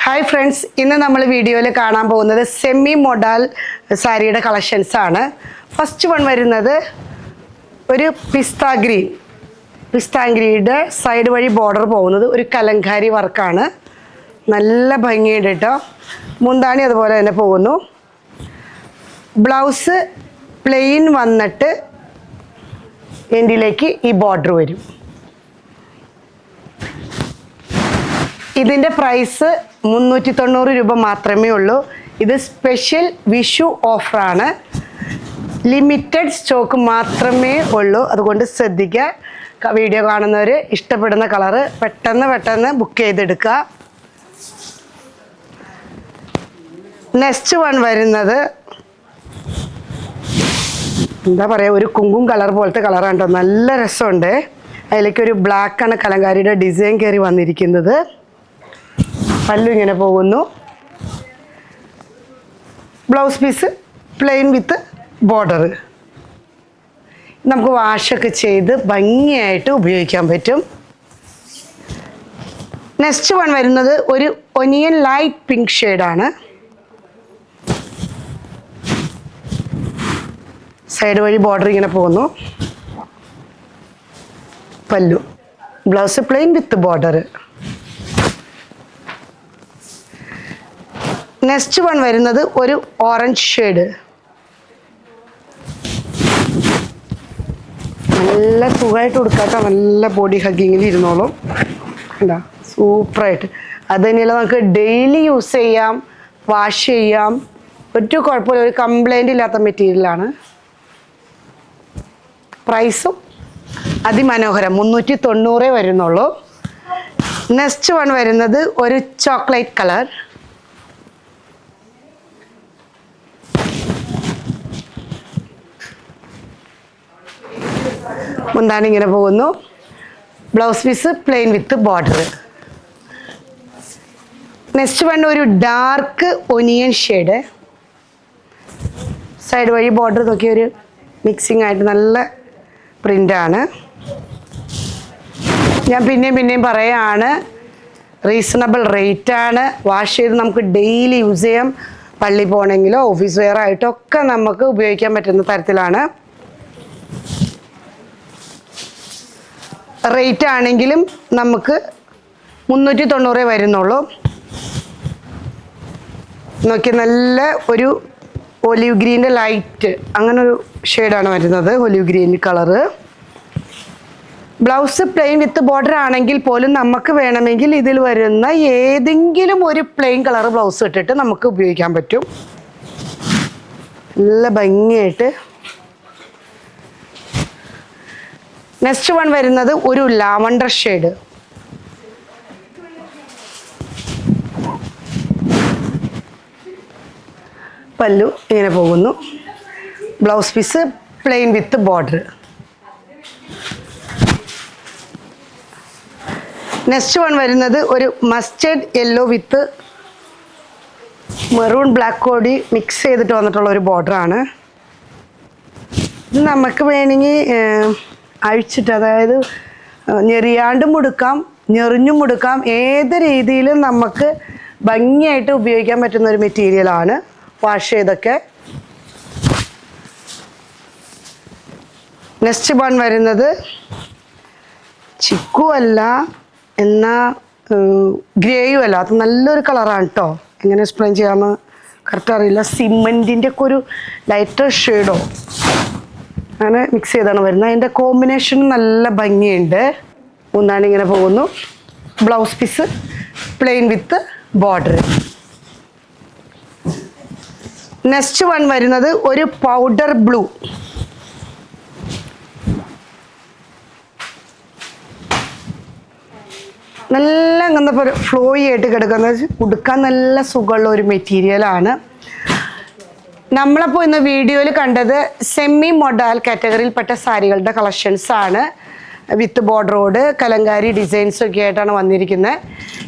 Hi friends, ഇന്ന് നമ്മൾ വീഡിയോയിൽ കാണാൻ പോകുന്നത് സെമി മോഡൽ സാരിയുടെ കളക്ഷൻസ് ആണ്. ഫസ്റ്റ് വൺ വരുന്നത് ഒരു പിസ്ത ഗ്രീൻ്റെ സൈഡ് വഴി ബോർഡർ പോകുന്നത് ഒരു കലങ്കാരി വർക്കാണ്. നല്ല ഭംഗിയുണ്ട് കേട്ടോ. മുന്താണി അതുപോലെ തന്നെ പോകുന്നു. ബ്ലൗസ് പ്ലെയിൻ വന്നിട്ട് എൻഡിലേക്ക് ഈ ബോർഡർ വരും. ഇതിൻ്റെ പ്രൈസ് 390 രൂപ മാത്രമേ ഉള്ളൂ. ഇത് സ്പെഷ്യൽ വിഷു ഓഫറാണ്. ലിമിറ്റഡ് സ്റ്റോക്ക് മാത്രമേ ഉള്ളൂ. അതുകൊണ്ട് ശ്രദ്ധിക്കുക. വീഡിയോ കാണുന്നവർ ഇഷ്ടപ്പെടുന്ന കളറ് പെട്ടെന്ന് ബുക്ക് ചെയ്തെടുക്കുക. നെക്സ്റ്റ് വൺ വരുന്നത് എന്താ പറയുക, ഒരു കുങ്കും കളർ പോലത്തെ കളറാണ് കേട്ടോ. നല്ല രസമുണ്ട്. അതിലേക്ക് ഒരു ബ്ലാക്കാണ് കലങ്കാരിയുടെ ഡിസൈൻ കയറി വന്നിരിക്കുന്നത്. പല്ലു ഇങ്ങനെ പോകുന്നു. Blouse piece plain with border. നമുക്ക് വാഷൊക്കെ ചെയ്ത് ഭംഗിയായിട്ട് ഉപയോഗിക്കാൻ പറ്റും. നെക്സ്റ്റ് വൺ വരുന്നത് ഒരു ഒനിയൻ ലൈറ്റ് പിങ്ക് ഷെയ്ഡാണ്. സൈഡ് വഴി ബോർഡർ ഇങ്ങനെ പോകുന്നു. Pallu, blouse plain with border. Next one വരുന്നത് ഒരു ഓറഞ്ച് ഷെയ്ഡ്. നല്ല സുഖമായിട്ട് കൊടുക്കാത്ത നല്ല ബോഡി ഹഗ്ഗിങ്ങിൽ ഇരുന്നോളും. എന്താ സൂപ്പറായിട്ട്. അത് തന്നെയല്ല, നമുക്ക് ഡെയിലി യൂസ് ചെയ്യാം, വാഷ് ചെയ്യാം. ഒരു കുഴപ്പമില്ല, ഒരു കംപ്ലൈൻ്റ് ഇല്ലാത്ത മെറ്റീരിയലാണ്. പ്രൈസും അതിമനോഹരം, 390 വരുന്നുള്ളൂ. നെക്സ്റ്റ് വൺ വരുന്നത് ഒരു ചോക്ലേറ്റ് കളർ. മുന്താണി ഇങ്ങനെ പോകുന്നു. Blouse piece plain with border. Next one ഒരു ഡാർക്ക് ഒനിയൻ ഷെയ്ഡ്. സൈഡ് വഴി ബോർഡർ നോക്കിയ ഒരു മിക്സിംഗ് ആയിട്ട് നല്ല പ്രിൻ്റാണ്. ഞാൻ പിന്നെയും പറയുകയാണ്, റീസണബിൾ റേറ്റാണ്. വാഷ് ചെയ്ത് നമുക്ക് ഡെയിലി യൂസ് ചെയ്യാം. പള്ളി പോകണമെങ്കിലോ ഓഫീസ് വെയർ ആയിട്ടൊക്കെ നമുക്ക് ഉപയോഗിക്കാൻ പറ്റുന്ന തരത്തിലാണ്. റേറ്റ് ആണെങ്കിലും നമുക്ക് 390 വരുന്നുള്ളൂ. നോക്കി, നല്ല ഒരു ഒലിവ് ഗ്രീൻ്റെ ലൈറ്റ് അങ്ങനെ ഒരു ഷെയ്ഡാണ് വരുന്നത്. Olive green colour. Blouse plain with border ആണെങ്കിൽ പോലും നമുക്ക് വേണമെങ്കിൽ ഇതിൽ വരുന്ന ഏതെങ്കിലും ഒരു പ്ലെയിൻ കളർ ബ്ലൗസ് ഇട്ടിട്ട് നമുക്ക് ഉപയോഗിക്കാൻ പറ്റും. നല്ല ഭംഗിയായിട്ട്. നെക്സ്റ്റ് വൺ വരുന്നത് ഒരു ലാവണ്ടർ ഷെയ്ഡ്. പല്ലു ഇങ്ങനെ പോകുന്നു. Blouse piece plain with border. Next one വരുന്നത് ഒരു mustard yellow with maroon black കോടി മിക്സ് ചെയ്തിട്ട് വന്നിട്ടുള്ള ഒരു ബോർഡറാണ്. ഇത് നമുക്ക് വേണമെങ്കിൽ അഴിച്ചിട്ട്, അതായത് ഞെറിയാണ്ടും ഉടുക്കാം, ഞെറിഞ്ഞും ഉടുക്കാം. ഏത് രീതിയിലും നമുക്ക് ഭംഗിയായിട്ട് ഉപയോഗിക്കാൻ പറ്റുന്ന ഒരു മെറ്റീരിയലാണ്. വാഷ് ചെയ്തൊക്കെ. നെക്സ്റ്റ് വൺ വരുന്നത് ചിക്കു അല്ല, എന്നാൽ ഗ്രേയും അല്ല, അത് നല്ലൊരു കളറാണ് കേട്ടോ. എങ്ങനെ എക്സ്പ്ലെയിൻ ചെയ്യാമെന്ന് കറക്റ്റ് അറിയില്ല. സിമെൻറ്റിൻ്റെ ഒക്കെ ഒരു ലൈറ്റർ ഷെയ്ഡോ അങ്ങനെ മിക്സ് ചെയ്താണ് വരുന്നത്. അതിൻ്റെ കോമ്പിനേഷൻ നല്ല ഭംഗിയുണ്ട്. മുന്താണി ഇങ്ങനെ പോകുന്നു. Blouse piece plain with border. Next one വരുന്നത് ഒരു പൗഡർ ബ്ലൂ. നല്ല അങ്ങനെ ഫ്ലോയി ആയിട്ട് കിടക്കുന്ന, ഉടുക്കാൻ നല്ല സുഖമുള്ള ഒരു മെറ്റീരിയലാണ്. നമ്മളപ്പോൾ ഇന്ന് വീഡിയോയിൽ കണ്ടത് സെമി മോഡൽ കാറ്റഗറിയിൽപ്പെട്ട സാരികളുടെ കളക്ഷൻസ് ആണ്. വിത്ത് ബോർഡറോട് കലങ്കാരി ഡിസൈൻസൊക്കെ ആയിട്ടാണ് വന്നിരിക്കുന്നത്.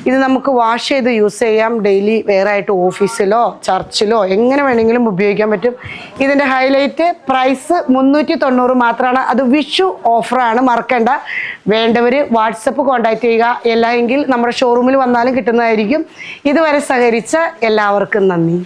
ഇത് നമുക്ക് വാഷ് ചെയ്ത് യൂസ് ചെയ്യാം. ഡെയിലി വെയറായിട്ട് ഓഫീസിലോ ചർച്ചിലോ എങ്ങനെ വേണമെങ്കിലും ഉപയോഗിക്കാൻ പറ്റും. ഇതിൻ്റെ ഹൈലൈറ്റ് പ്രൈസ് 390 മാത്രമാണ്. അത് വിഷു ഓഫറാണ്, മറക്കണ്ട. വേണ്ടവർ വാട്സപ്പ് കോൺടാക്റ്റ് ചെയ്യുക. എങ്കിൽ നമ്മുടെ ഷോറൂമിൽ വന്നാലും കിട്ടുന്നതായിരിക്കും. ഇതുവരെ സഹകരിച്ച എല്ലാവർക്കും നന്ദി.